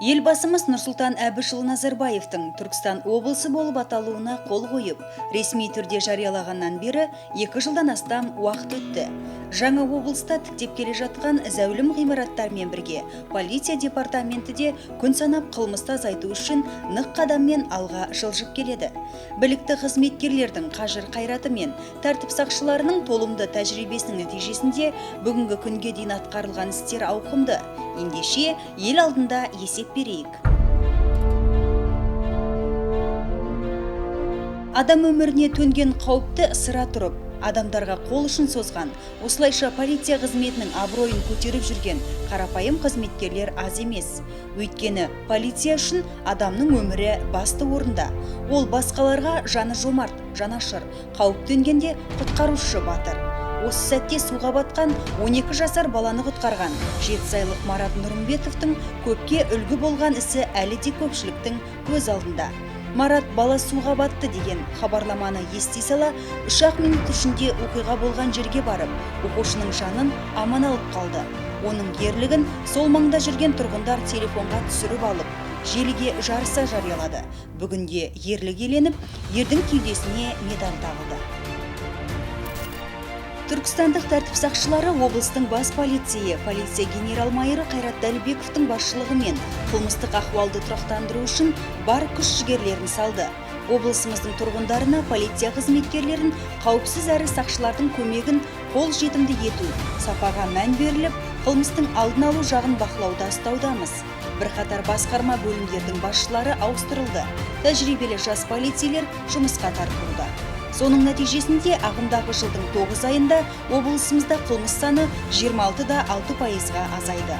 Елбасымыз Нұрсұлтан Әбішұлы Назарбаевтың Түркістан облысы болып аталуына қол қойып, ресми түрде жариялағаннан бері 2 жылдан астам уақыт өтті. Жаңа облыста тіктеп келе жатқан зәулім ғимараттармен бірге полиция департаменті де күн санап қылмысты азайту үшін нық қадаммен алға жылжып келеді. Білікті қызметкерлердің қажыр қайраты мен тәртіп сақшыларының толымды тәжірибесінің нәтижесінде бүгінгі күнге дейін атқарылған істер ауқымды. Ендеше ел алдында есеп берейік. Адам өміріне төнген қауіпті ысыра тұрып, адамдарға қол ұшын созған, осылайша полиция қызметінің абыройын көтеріп жүрген қарапайым қызметкерлер аз емес. Өйткені полиция үшін адамның өмірі басты орында. Ол басқаларға жаны жомарт, жанашыр, қауіп төнгенде құтқарушы батыр. Осы сәтте суға батқан 12 жасар баланы құтқарған жетісайлық Марат Нұрымбетовтың көпке үлгі болған ісі әлі де көпшіліктің көз алдында. Марат бала суға батты деген хабарламаны ести сала, 3 минут ішінде оқиға болған жерге барып, оқушының жанын аман алып қалды. Оның ерлігін сол маңда жүрген тұрғындар телефонға түсіріп алып, желіге жарыса жариялады. Бүгінде ерлік еленіп, ердің кеудесіне медаль тағылды. Түркістандық тәртіп сақшылары облыстың бас полиция генерал-майоры Қайрат Дәлібековтің басшылығымен қылмыстық ахуалды тұрақтандыру үшін бар күш-жігерлерін салды. Облысымыздың тұрғындарына полиция қызметкерлерін қауіпсіз әрі сақшылардың көмегін қол жетімді ету, сапаға мән беріліп, қылмыстың алдын алу жағын бақылауда ұстаудамыз. Бірқатар басқарма бөлімдердің басшылары ауыстырылды. Тәжірибелі жас полицейлер жұмысқа тартылуда. Соның нәтижесінде ағымдағы жылдың 9 айында облысымызда қылмыс саны 26,6%-ға азайды.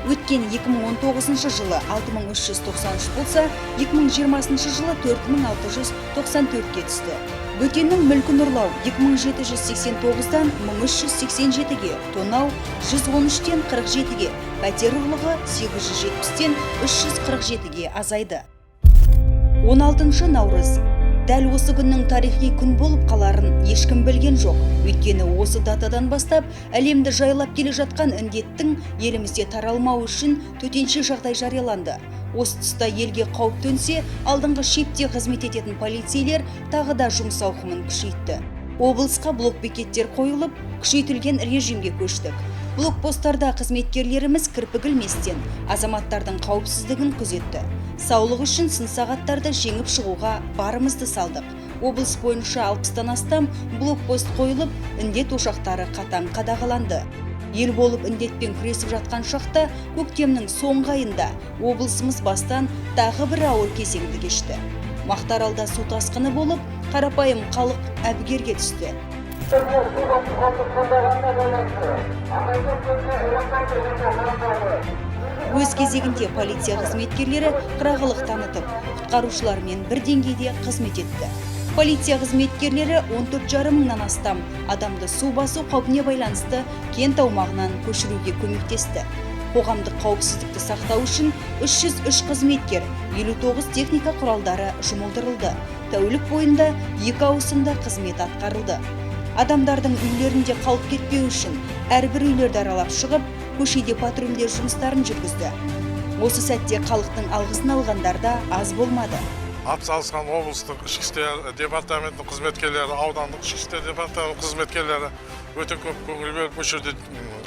Өткен 2019 жылы 6393 болса, 2020 жылы 4694-ке түсті. Бөтеннің мүлкін ұрлау 2789-дан 1387-ге, тонау 113-тен 47-ге, пәтер ұрлығы 870-тен 347-ге азайды. 16 наурыз. Дәл осы күннің тарихи күн болып қаларын ешкім білген жоқ. Өйткені осы датадан бастап әлемді жайлап келе жатқан індеттің елімізде таралмауы үшін төтенше жағдай жарияланды. Осы тұста елге қауіп төнсе, алдыңғы шепте қызмет ететін полицейлер тағы да жұмыс ауқымын күшейтті. Облысқа блокбекеттер қойылып, күшейтілген режимге көштік. Блокпосттарда қызметкерлеріміз кірпік ілместен азаматтардың қауіпсіздігін күзетті. Саулық үшін сын сағаттарды жеңіп шығуға барымызды салдық. Облыс бойынша 60-тан астам блокпост қойылып, індет ошақтары қатаң қадағаланды. Ел болып індетпен күресіп жатқан шақта көктемнің соңғы айында облысымыз бастан тағы бір ауыр кезеңді кешті. Мақтааралда су тасқыны болып, қарапайым халық әбігерге түсті. Өз кезегінде полиция қызметкерлері қырағылық танытып, құтқарушылармен бір деңгейде қызмет етті. Полиция қызметкерлері 14,5 мыңнан астам адамды су басу қаупіне байланысты кент аумағынан көшіруге көмектесті. Қоғамдық қауіпсіздікті сақтау үшін 303 қызметкер, 59 техника құралдары жұмылдырылды. Тәулік бойында 2 ауысымда қызмет атқарылды. Адамдардың үйлерінде қалып кетпеу үшін әрбір үйлерді аралап шығып, көшеде патрульдер жұмыстарын жүргізді. Осы сәтте халықтың алғысын алғандар да аз болмады. Атсалысқан облыстық ішкі істер департаментінің қызметкерлері, аудандық ішкі істер департаментінің қызметкерлері өте көп көңіл беріп, бұл жерде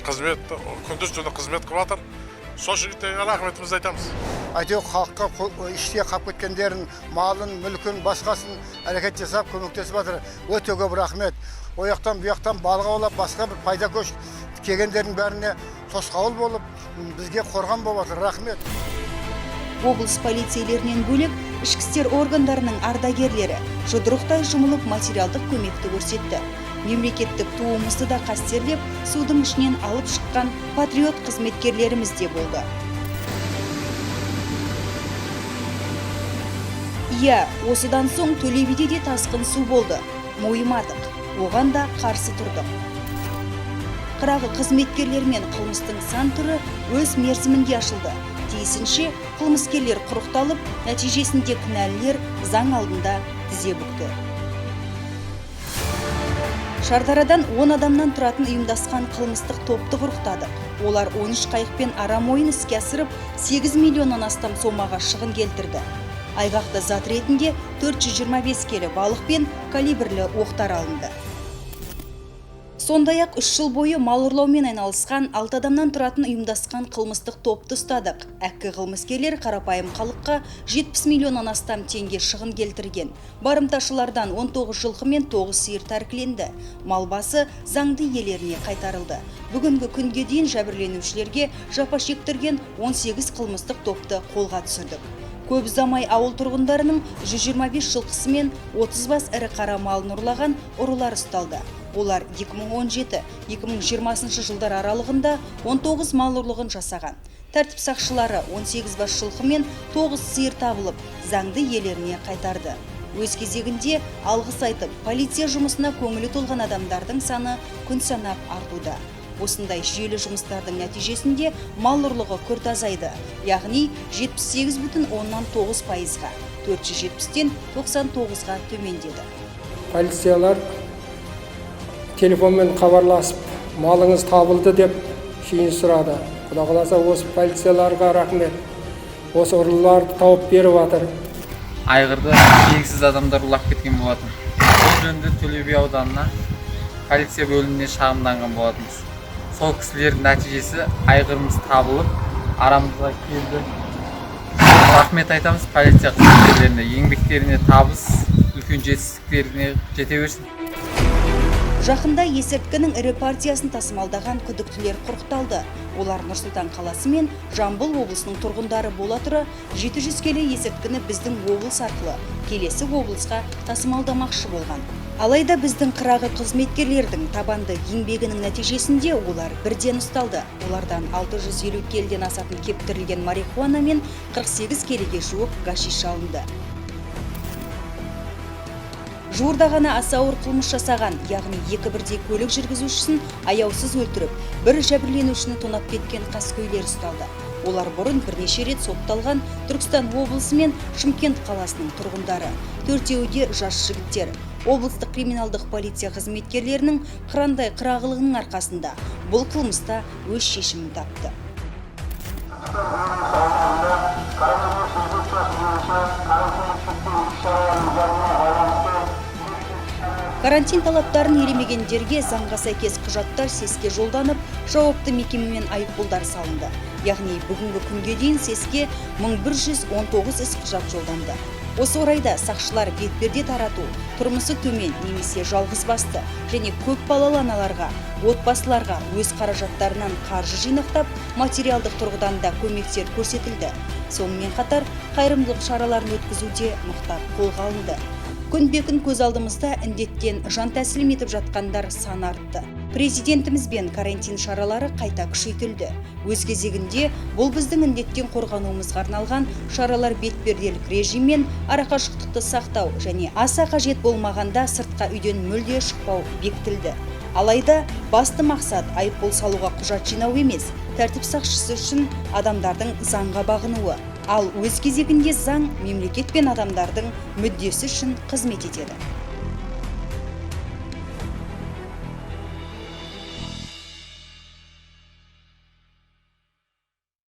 қызмет, күндіз-түні қызмет қылып жатыр. Сол жігіттерге рахметімізді айтамыз. Әйтеуір халыққа іште қалып кеткендерін, малын, мүлкін, басқасын әрекет жасап, көмектесіп жатыр. Өте көп рахмет. Ояқтан, бұяқтан балық аулап, басқа бір пайда көш келгендердің бәріне тосқауыл болып, бізге қорған болып жатыр. Рахмет. Облыс полицейлерінен бөлек, ішкі істер органдарының ардагерлері жұдырықтай жұмылып материалдық көмекті көрсетті. Мемлекеттік туымызды да қастерлеп, судың ішінен алып шыққан патриот қызметкерлеріміз де болды. Иә, осыдан соң Төле биде де тасқын су болды. Мойымадық, оған да қарсы тұрдық. Қырағы қызметкерлер мен қылмыстың сан түрі өз мерзімінде ашылды. Тиісінше қылмыскерлер құрықталып, нәтижесінде кінәлілер заң алдында тізе бүкті. Шардарадан 10 адамнан тұратын ұйымдасқан қылмыстық топты құрықтадық. Олар 13 қайықпен арам ойын іске асырып, 8 миллионнан астам сомаға шығын келтірді. Айғақты зат ретінде 425 келі балық пен калибрлі оқтар алынды. Сондай-ақ 3 жыл бойы мал ұрлаумен айналысқан 6 адамнан тұратын ұйымдасқан қылмыстық топты ұстадық. Әккі қылмыскерлер қарапайым халыққа 70 миллионнан астам теңге шығын келтірген. Барымташылардан 19 жылқы мен 9 сиыр тәркіленді. Мал басы заңды иелеріне қайтарылды. Бүгінгі күнге дейін жәбірленушілерге жапа шектірген 18 қылмыстық топты қолға түсірдік. Көп ұзамай ауыл тұрғындарының 125 жылқысы мен 30 бас ірі қара малын ұрлаған ұрылар ұсталды. Олар 2017-2020 жылдар аралығында 19 мал ұрлығын жасаған. Тәртіп сақшылары 18 бас жылқы мен 9 сиыр табылып, заңды иелеріне қайтарды. Өз кезегінде алғыс айтып, полиция жұмысына көңілі толған адамдардың саны күн санап артуда. Осындай жүйелі жұмыстардың нәтижесінде мал ұрлығы күрт азайды, яғни 78,9%-ға, 470-тен 99-ға төмендеді. Полициялар телефонмен хабарласып, малыңыз табылды деп шейін сұрады. Құда қаласа осы полицияларға рахмет. Осы ұрыларды тауып беріп жатыр. Айғырды белгісіз адамдар ұрлап кеткен болатын. Бұл жөнінде Төле би ауданына полиция бөліміне шағымданған болатынбыз. Сол кісілердің нәтижесі айғырымыз табылып, арамызға келді. Рахмет айтамыз полиция қызметкерлеріне, еңбектеріне табыс, үлкен жетістіктеріне жете берсін. Жақында есірткінің ірі партиясын тасымалдаған күдіктілер құрықталды. Олар Нұр-Сұлтан қаласы мен Жамбыл облысының тұрғындары бола тұра 700 келі есірткіні біздің облыс арқылы келесі облысқа тасымалдамақшы болған. Алайда біздің қырағы қызметкерлердің табанды еңбегінің нәтижесінде олар бірден ұсталды. Олардан 650 келіден асатын кептірілген марихуана мен 48 келіге жуық гашиш алынды. Жуырда ғана аса ауыр қылмыс жасаған, яғни 2 бірдей көлік жүргізушісін аяусыз өлтіріп, бір жәбірленушіні тонап кеткен қаскөйлер ұсталды. Олар бұрын бірнеше рет сотталған Түркістан облысы мен Шымкент қаласының тұрғындары. 4-еуі де жас жігіттер. Облыстық криминалдық полиция қызметкерлерінің қырандай қырағылығының арқасында бұл қылмыста өз шешімін тапты. Карантин талаптарын елемегендерге заңға сәйкес құжаттар СЕС-ке жолданып, жауапты мекемемен айыппұлдар салынды. Яғни бүгінгі күнге дейін СЕС-ке 1119 іс құжат жолданды. Осы орайда сақшылар бетперде тарату, тұрмысы төмен немесе жалғыз басты және көп балалы аналарға, отбасыларға өз қаражаттарынан қаржы жинақтап, материалдық тұрғыдан да көмектер көрсетілді. Сонымен қатар қайырымдылық шараларын өткізуде мықтап қолға алынды. Күнбе-күн көз алдымызда індеттен жан тәсілім етіп жатқандар саны артты. Президентімізбен карантин шаралары қайта күшейтілді. Өз кезегінде бұл біздің індеттен қорғануымызға арналған шаралар бетперделік режим мен арақашықтықты сақтау және аса қажет болмағанда сыртқа үйден мүлде шықпау бекітілді. Алайда басты мақсат айыппұл салуға құжат жинау емес, тәртіп сақшысы үшін адамдардың заңға бағынуы. Ал өз кезегінде заң мемлекет пен адамдардың мүддесі үшін қызмет етеді.